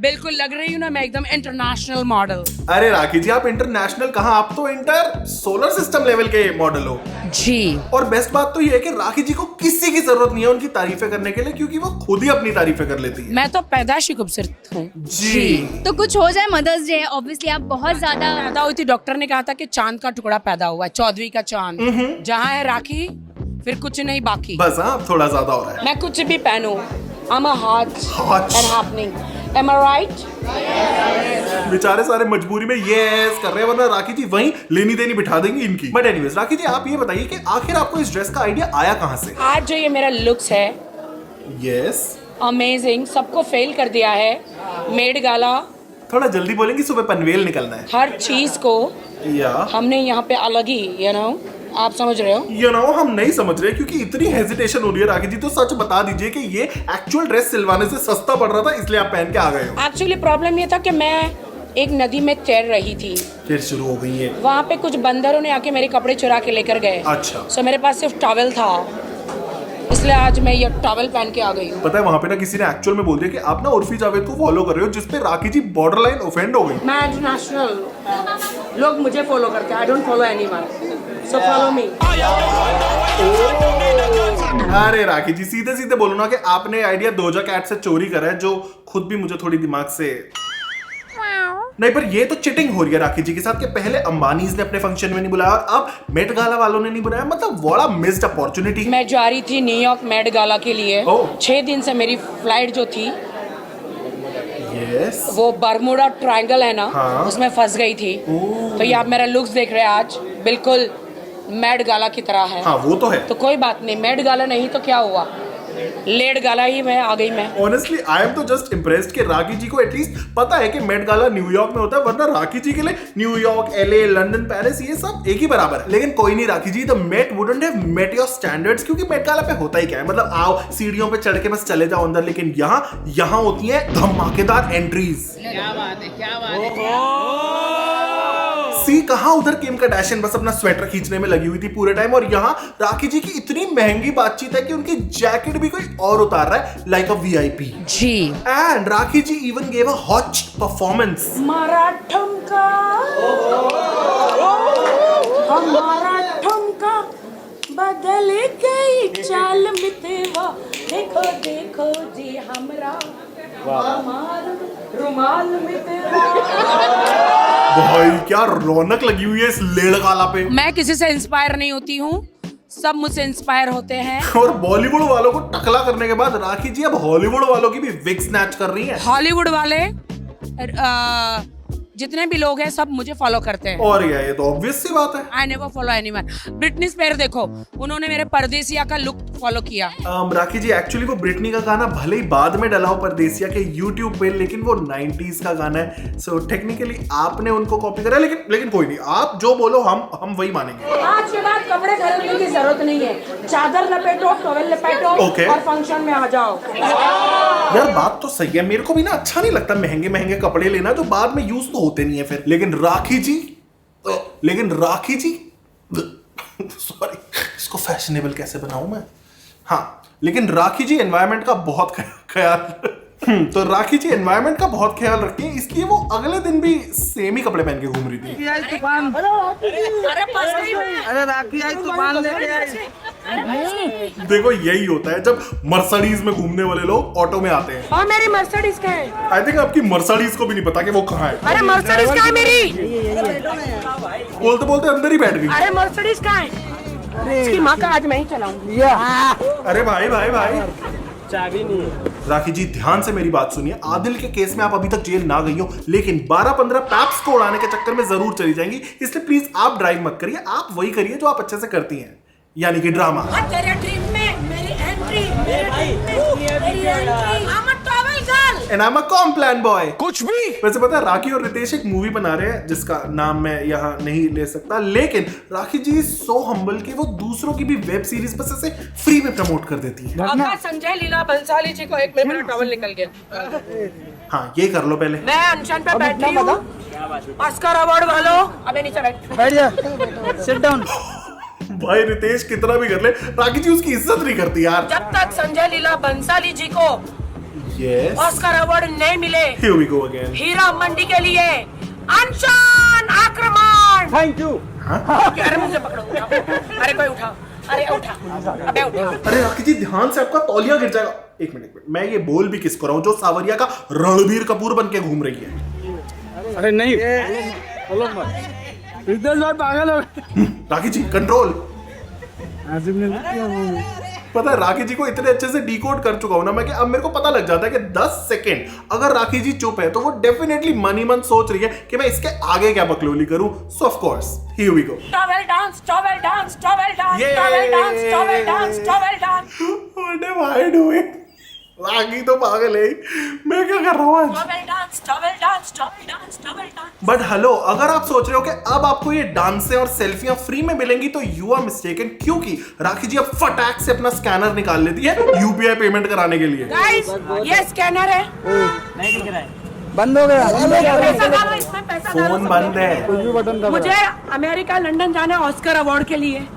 बिल्कुल लग रही हूँ ना मैं एकदम इंटरनेशनल मॉडल। अरे राखी जी, आप इंटरनेशनल कहाँ, आप तो इंटर सोलर सिस्टम लेवल के मॉडल हो। जी। और बेस्ट बात तो ये है कि राखी जी को किसी की जरूरत नहीं है उनकी तारीफें करने के लिए, क्योंकि वो खुद ही अपनी तारीफें कर लेती है। मैं तो पैदाशी खूबसूरत हूँ जी। तो कुछ हो जाए मदर्स डे, ऑब्वियसली आप बहुत ज्यादा पैदा हुई थी, डॉक्टर ने कहा था कि चांद का टुकड़ा पैदा हुआ है, 14वीं का चांद। जहाँ है राखी फिर कुछ नहीं बाकी। बस हाँ, थोड़ा ज्यादा हो रहा है। मैं कुछ भी पहनूं, I'm a hot Hot. and happening. Am I right? बेचारे सारे मजबूरी में यस कर रहे हैं, वरना राखी जी वहीं लेनी देनी बिठा देंगी इनकी। बट एनीवेज राखी जी, आप ये बताइए कि आखिर आपको इस ड्रेस का आइडिया आया कहाँ से? आज जो ये मेरा लुक्स है यस, अमेजिंग, सबको फेल कर दिया है। मेड गाला, थोड़ा जल्दी बोलेंगी, सुबह पनवेल निकलना है। हर चीज को या हमने यहाँ पे अलग ही आप समझ रहे हो? हम नहीं समझ रहे, क्योंकि इतनी हेजिटेशन हो रही है राखी जी, तो सच बता दीजिए कि ये एक्चुअल ड्रेस सिलवाने से सस्ता पड़ रहा था, इसलिए आप पहन के आ गए हो। एक्चुअली प्रॉब्लम ये था कि मैं एक नदी में तैर रही थी, फिर शुरू हो गई है। वहाँ पे कुछ बंदरों ने आके मेरे कपड़े चुरा के लेकर गए। अच्छा। सो मेरे पास सिर्फ टॉवल था, इसलिए आज मैं ये टॉवल पहन के आ गई हूँ। पता है वहाँ पे ना किसी ने एक्चुअल में बोल दिया कि आप ना उर्फी जावेद को फॉलो कर रहे हो, जिसपे राखी जी बॉर्डर लाइन ऑफेंड हो गई। मैं इंटरनेशनल, लोग मुझे फॉलो करते हैं, I don't follow anyone, so follow me. अरे राखी जी, सीधे सीधे बोलो ना कि आपने आइडिया डोजा कैट से चोरी करा है, जो खुद भी मुझे थोड़ी दिमाग से नहीं, पर ये तो चिटिंग हो रही है राखी जी के साथ कि पहले अंबानीज ने अपने फंक्शन में नहीं बुलाया और अब मेट गाला वालों ने नहीं बुलाया, मतलब बड़ा मिस्ड अपॉर्चुनिटी। मैं जा रही थी न्यूयॉर्क मेट गाला के लिए। ओह। 6 दिन से मेरी फ्लाइट जो थी यस। वो बर्मुडा ट्रायंगल है ना, हाँ। उसमें फंस गई थी। तो ये आप मेरा लुक्स देख रहे हैं, आज बिल्कुल मेट गाला की तरह है। हाँ वो तो है। तो कोई बात नहीं, मेट गाला नहीं तो क्या हुआ, लेट गाला ही मैं आ गई मैं। ऑनेस्टली आई एम तो जस्ट इम्प्रेस्ड कि राखी जी को एटलीस्ट पता है कि मेट गाला न्यूयॉर्क में होता है, वरना राखी जी के लिए न्यूयॉर्क, एलए, लंदन, पेरिस ये सब एक ही बराबर है। लेकिन कोई नहीं Rakhi ji, the Met wouldn't have met your standards, क्योंकि मेट गाला पे होता ही क्या है, मतलब आओ सीढ़ियों पे चढ़ के बस चले जाओ अंदर, लेकिन यहाँ होती है धमाकेदार एंट्रीज। क्या बात है, क्या बात है। सी कहाँ उधर किम कार्दाशियन बस अपना स्वेटर खींचने में लगी हुई थी पूरे टाइम, और यहाँ राखी जी की इतनी महंगी बातचीत है कि उनकी जैकेट भी कोई और उतार रहा है लाइक अ वीआईपी। जी। And Rakhi ji even gave a hot performance. हमारा ठुमका, हमारा ठुमका बदल गई चाल मितवा, देखो देखो जी हमरा हमारा रुमाल मितवा। भाई क्या रौनक लगी हुई है इस लेड़ गाला पे। मैं किसी से इंस्पायर नहीं होती हूँ, सब मुझसे इंस्पायर होते हैं। और बॉलीवुड वालों को टकला करने के बाद राखी जी अब हॉलीवुड वालों की भी विग स्नैच कर रही हैं। हॉलीवुड वाले जितने भी लोग हैं सब मुझे फॉलो करते हैं। और ये तो ऑब्वियस सी बात है। I never follow anyone. Britney Spears देखो, उन्होंने मेरे परदेसिया का लुक फॉलो किया। राखी जी एक्चुअली वो ब्रिटनी का गाना भले ही बाद में डला हो परदेसिया के यूट्यूब पे, लेकिन वो 90s का गाना है, सो टेक्निकली आपने उनको कॉपी करा, लेकिन कोई नहीं, आप जो बोलो हम वही मानेंगे। आज के बाद कपड़े खरीदने की जरूरत नहीं है, चादर लपेटो, टॉवेल लपेटो Okay. और फंक्शन में आ जाओ। यार बात तो सही है, मेरे को भी ना अच्छा नहीं लगता महंगे महंगे कपड़े लेना जो बाद में यूज तो होते नहीं है फिर, लेकिन राखी जी सॉरी, इसको फैशनेबल कैसे बनाऊं मैं। हाँ, लेकिन राखी जी एनवायरनमेंट का बहुत ख्याल तो राखी जी एनवायरनमेंट का बहुत ख्याल रखती है, इसलिए वो अगले दिन भी सेम ही कपड़े पहन के घूम रही थी। अरे राखी आई तूफान लेके आई। देखो यही होता है जब मर्सिडीज में घूमने वाले लोग ऑटो में आते हैं। और मेरी मर्सिडीज का है। आई थिंक आपकी मर्सिडीज को भी नहीं पता कि वो कहाँ है। अरे मर्सिडीज का है मेरी। बोलते बोलते अंदर ही बैठ गई। अरे मर्सिडीज का है, इसकी माँ का आज मैं ही चलाऊंगी। अरे भाई चाबी नहीं है। राखी जी ध्यान से मेरी बात सुनिए, आदिल के केस में आप अभी तक जेल ना गई हो, लेकिन 12-15 पैप्स को उड़ाने के चक्कर में जरूर चली जाएंगी, इसलिए प्लीज आप ड्राइव मत करिए, आप वही करिए जो आप अच्छे से करती हैं, यानी कि ड्रामा। तेरे ड्रीम में मेरी एंट्री, मेरे ड्रीम में मेरी entry. I'm a travel girl. And I'm a Complan boy. कुछ भी। वैसे पता है राखी और रितेश एक मूवी बना रहे हैं जिसका नाम मैं यहाँ नहीं ले सकता, लेकिन राखी जी सो हम्बल कि वो दूसरों की भी वेब सीरीज बस ऐसे फ्री में प्रमोट कर देती है। अगर संजय लीला बंसाली जी को एक मिनट, मेरा टॉवल निकल गया। हाँ ये कर लो पहले। मैं अनशन पे बैठी हूँ, ऑस्कर अवार्ड वालों अबे नीचे बैठ जा, सिट डाउन। भाई रितेश कितना भी कर ले, राखी जी उसकी इज्जत नहीं करती यार। जब तक संजय लीला बंसाली जी को Yes. ऑस्कर अवार्ड नहीं मिले Here we go again. Heera Mandi के लिए अनशन आक्रमण। Thank you. अरे मुझे पकड़ो, उठाओ। अरे कोई उठाओ, अरे उठा, अबे उठा। अरे राखी जी ध्यान से, आपका तौलिया गिर जाएगा। एक मिनट, मैं ये बोल भी किसको रहा हूँ जो सावरिया का रणबीर कपूर बन के घूम रही है। अरे नहीं बोलो मत, रितेश भाई पागल हो गए। राखी जी कंट्रोल। आसिफ ने पता है राखी जी को इतने अच्छे से डिकोड कर चुका हूं ना मैं कि अब मेरे को पता लग जाता है कि 10 सेकंड अगर राखी जी चुप है तो वो डेफिनेटली मन ही मन सोच रही है कि मैं इसके आगे क्या बकलोली करूं। So of course here we go. Towel dance, towel dance, towel dance, Yay! Towel dance, towel dance, towel dance, what am I doing? Rakhi तो पागल है, मैं क्या कर रहा हूं आज? Towel dance, towel dance, towel dance, towel dance. But hello, अगर आप सोच रहे हो कि अब आपको ये डांसें और सेल्फियां फ्री में मिलेंगी तो यू आर मिस्टेकन, क्योंकि राखी जी अब फटाक से अपना स्कैनर निकाल लेती है यूपीआई पेमेंट कराने के लिए। गाइस, ये स्कैनर है। नहीं दिख रहा है, बंद हो गया। पैसा डालो इसमें, पैसा डालो। फोन बंद है। बटन दबा। मुझे अमेरिका लंदन जाना है ऑस्कर अवार्ड के लिए।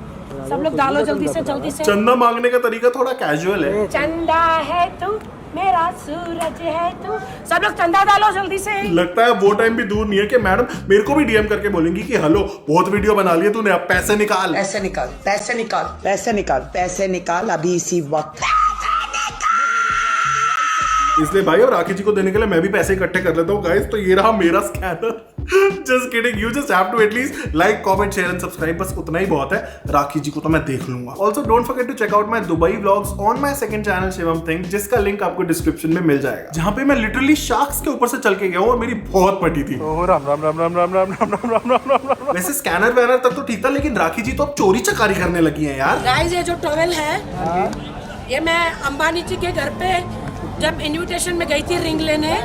सब लोग डालो जल्दी से, जल्दी से। चंदा मांगने का तरीका थोड़ा कैजुअल है। चंदा है तू, मेरा सूरज है तू। सब लोग चंदा डालो जल्दी से। लगता है वो टाइम भी दूर नहीं है कि मैडम मेरे को भी डीएम करके बोलेंगी कि हेलो बहुत वीडियो बना लिए तूने, अब पैसे निकाल। पैसे निकाल, पैसे निकाल, पैसे निकाल, पैसे निकाल अभी इसी वक्त। इसलिए भाई अब राखी जी को देने के लिए मैं भी पैसे इकट्ठे कर लेता हूँ गाइस। तो ये रहा मेरा scanner. Just kidding, you just have to at least like, comment, share and subscribe, बस उतना ही बहुत है। राखी जी को तो मैं देख लूंगा। Also don't forget to check out my Dubai vlogs on my second channel Shivam thing, जिसका लिंक आपको डिस्क्रिप्शन में मिल जाएगा, जहां पे मैं लिटरली शार्क्स के ऊपर से चल के गया हूँ और मेरी बहुत पटी थी। राम राम राम राम राम राम राम राम राम राम राम राम। वैसे स्कैनर वैनर तक तो ठीक था, लेकिन राखी जी तो अब चोरी चकारी करने लगी है यार। गाइस, ये जो टॉवेल है, ये मैं अंबानी जी के घर पे जब इनविटेशन में गई थी रिंग लेने,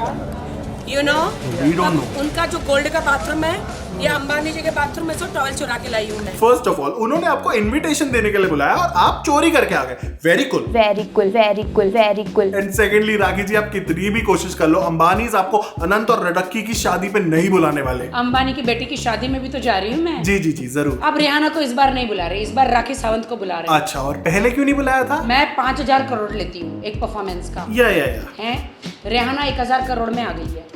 you know, We don't know. उनका जो गोल्ड का बाथरूम है, ये अंबानी जी के बाथरूम में से टॉवेल चुरा के लाई हूँ मैं। फर्स्ट ऑफ ऑल उन्होंने आपको इनविटेशन देने के लिए बुलाया और आप चोरी करके आ गए। Very cool. Very cool, very cool, very cool. And secondly Rakhi ji, आप कितनी भी कोशिश कर लो, अंबानीज आपको अनंत और रडक्की की शादी पे नहीं बुलाने वाले। अंबानी की बेटी की शादी में भी तो जा रही हूँ मैं। जी जी जी जरूर। अब रिहाना को इस बार नहीं बुला रही, इस बार राखी सावंत को बुला रही। अच्छा, और पहले क्यों नहीं बुलाया था? मैं 5,000 करोड़ लेती हूँ एक परफॉर्मेंस का। या है, रिहाना 1,000 करोड़ में आ गई है,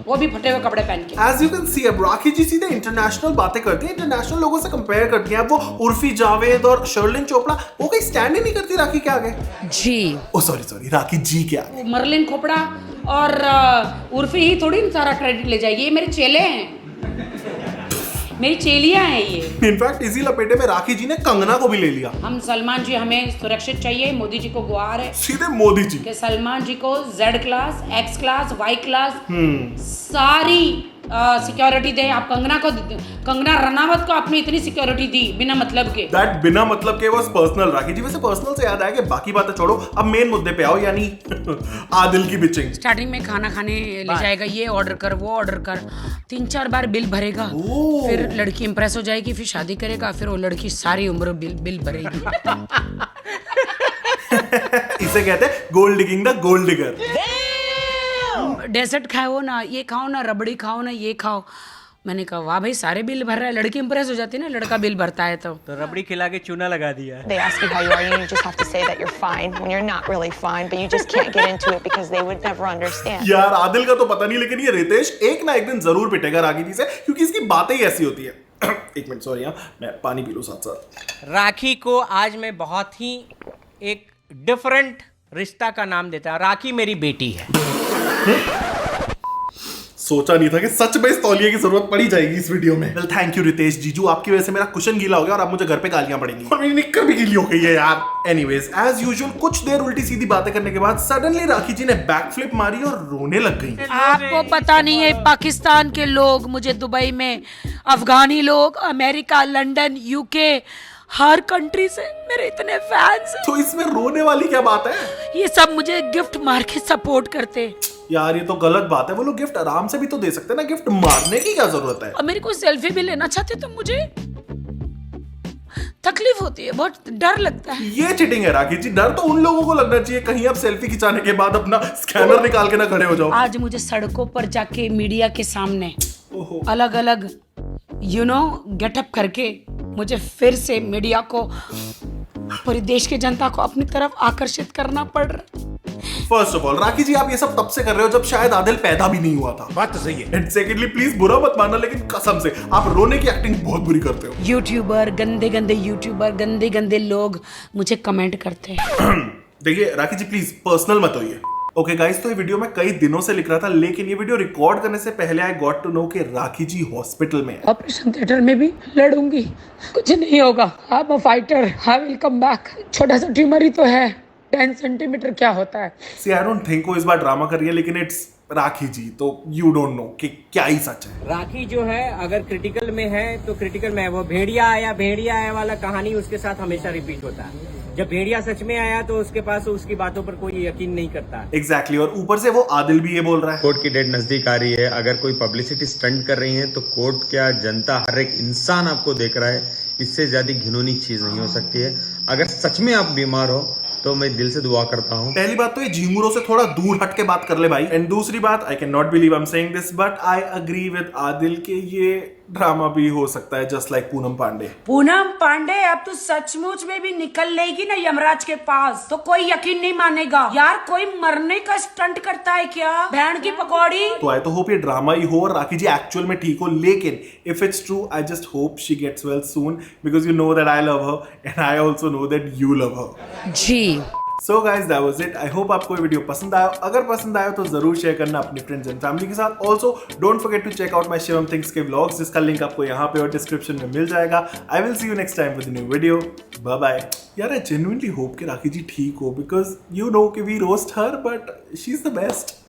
वो भी फटे हुए कपड़े पहन के। एज यू कैन सी, अब राखी जी सीधे इंटरनेशनल बातें करती है, इंटरनेशनल लोगों से कंपेयर करती है। अब वो उर्फी जावेद और शर्लिन चोपड़ा, वो कहीं स्टैंड ही नहीं करती राखी के आगे। जी, ओ सॉरी, राखी जी के आगे। मरलिन खोपड़ा और उर्फी ही थोड़ी सारा क्रेडिट ले जाएगी। ये मेरे चेले हैं, मेरी चेलियां हैं ये। इनफैक्ट इसी लपेटे में राखी जी ने कंगना को भी ले लिया। हम सलमान जी, हमें सुरक्षित चाहिए। मोदी जी को गुहार है सीधे मोदी जी कि सलमान जी को Z class, X class, Y class सारी सिक्योरिटी दे। आप कंगना रनावत को आपने इतनी सिक्योरिटी दी बिना मतलब के। दैट बिना मतलब के वाज पर्सनल। राखी जी, वैसे पर्सनल से याद आया कि बाकी बातें छोड़ो, अब मेन मुद्दे पे आओ, यानी आदिल की बिचिंग। स्टार्टिंग में खाना खाने ले जाएगा, ये ऑर्डर कर, वो ऑर्डर कर, 3-4 बार बिल भरेगा। ओह। फिर लड़की इंप्रेस हो जाएगी, फिर शादी करेगा, फिर वो लड़की सारी उम्र बिल भरेगी। इसे कहते हैं gold digging the gold digger. Dessert खाओ ना, ये खाओ ना, रबड़ी खाओ ना, ये खाओ। मैंने कहा वाह भाई, सारे बिल भर रहा है। लड़की इंप्रेस हो जाती है ना, लड़का बिल भरता है तो रबड़ी खिला के चूना लगा दिया। They ask you how you are, and you just have to say that you're fine when you're not really fine, but you just can't get into it because they would never understand. यार आदिल का तो पता नहीं, लेकिन ये रितेश एक ना एक दिन जरूर पिटेगा राखी जी से, क्योंकि इसकी बातें ही ऐसी होती है। एक मिनट, सॉरी, मैं पानी पी लूं साथ साथ। राखी को आज मैं बहुत ही एक डिफरेंट रिश्ता का नाम देता है। राखी मेरी बेटी है। सोचा नहीं था कि सच में इस तौलिए की जरूरत पड़ी जाएगी इस वीडियो में। वेल थैंक यू रितेश जीजू, आपकी वजह से मेरा कुशन गीला हो गया और अब मुझे घर पे गालियां पड़ेंगी और मेरी निक्कर भी गीली हो गई है यार। एनीवेज, एज यूजुअल कुछ देर उल्टी सीधी बातें करने के बाद सडनली राखी जी ने बैकफ्लिप मारी और रोने लग गई। आपको पता नहीं है, पाकिस्तान के लोग मुझे दुबई में, अफगानी लोग अमेरिका, लंदन, यूके, हर कंट्री से मेरे इतने फैंस हैं। तो इसमें रोने वाली क्या बात है? ये सब मुझे गिफ्ट मार के सपोर्ट करते। यार ये तो गलत बात है, वो लोग गिफ्ट आराम से भी तो दे सकते हैं ना, गिफ्ट मारने की क्या जरूरत है? और मेरे को सेल्फी भी लेना चाहते तो मुझे तकलीफ होती है, बहुत डर लगता है। ये चीटिंग है राखी जी, डर तो उन लोगों को लगना चाहिए कहीं आप सेल्फी खिंचाने के बाद अपना स्कैनर निकाल के ना खड़े हो जाओ। आज मुझे सड़कों पर जाके मीडिया के सामने ओहो। अलग अलग गेटअप करके मुझे फिर से मीडिया को, पूरे देश की जनता को अपनी तरफ आकर्षित करना पड़ रहा। फर्स्ट ऑफ ऑल राखी जी, आप ये सब तब से कर रहे हो जब शायद आदिल पैदा भी नहीं हुआ था। बात तो सही है। एंड सेकेंडली, प्लीज बुरा मत मानना, लेकिन कसम से आप रोने की एक्टिंग बहुत बुरी करते हो। यूट्यूबर, गंदे गंदे यूट्यूबर, गंदे गंदे लोग मुझे कमेंट करते हैं। देखिए राखी जी, प्लीज पर्सनल मत होइए। ओके गाइस, तो ये वीडियो मैं कई दिनों से लिख रहा था, लेकिन ये वीडियो रिकॉर्ड करने से पहले आई गॉट टू नो कि राखी जी हॉस्पिटल में है। ऑपरेशन थिएटर में भी लड़ूंगी, कुछ नहीं होगा। I am a fighter, I will come back. छोटा सा ट्यूमर ही तो है, 10 सेंटीमीटर क्या होता है। सी आई डोंट थिंक वो इस बार ड्रामा कर रही है, लेकिन इट्स राखी जी, तो यू डोंट नो कि क्या ही सच है। राखी जो है अगर क्रिटिकल में है तो क्रिटिकल में है। वो भेड़िया आया वाला कहानी उसके साथ हमेशा रिपीट होता है। जब भेड़िया सच में आया तो उसके पास उसकी बातों पर कोई यकीन नहीं करता। एग्जैक्टली, और ऊपर से वो आदिल भी ये बोल रहा है। कोर्ट की डेट नजदीक आ रही है, अगर कोई पब्लिसिटी स्टंट कर रही है तो कोर्ट क्या, जनता, हर एक इंसान आपको देख रहा है, इससे ज्यादा घिनौनी चीज नहीं हो सकती है। अगर सच में आप बीमार हो तो मैं दिल से दुआ करता हूँ। पहली बात तो ये झिंगुरों से थोड़ा दूर हट के बात कर ले भाई। एंड दूसरी बात, I can not believe I am saying this, but I agree with Adil के ये ड्रामा भी हो सकता है, जस्ट लाइक पूनम पांडे। पूनम पांडे अब तो सचमुच में भी निकल लेगी ना यमराज के पास, तो कोई यकीन नहीं मानेगा। यार कोई मरने का स्टंट करता है क्या, बैंड की पकौड़ी। तो आई तो होप ये ड्रामा ही हो और राखी जी एक्चुअल में ठीक हो, लेकिन if it's true I just hope she gets well soon, because you know that I love her and I also know that you love her. जी so guys, that was it. I hope आपको ये video पसंद आया। अगर पसंद आया तो जरूर शेयर करना अपने फ्रेंड्स एंड फैमिली के साथ। Also don't forget to check out my Shivam things के व्लॉग्स, जिसका लिंक आपको यहाँ पे और डिस्क्रिप्शन में मिल जाएगा। I will see you next time with new video. Bye bye. यार आई जेन्युइनली होप कि राखी जी ठीक हो, बिकॉज यू नो कि we roast her but she is the best.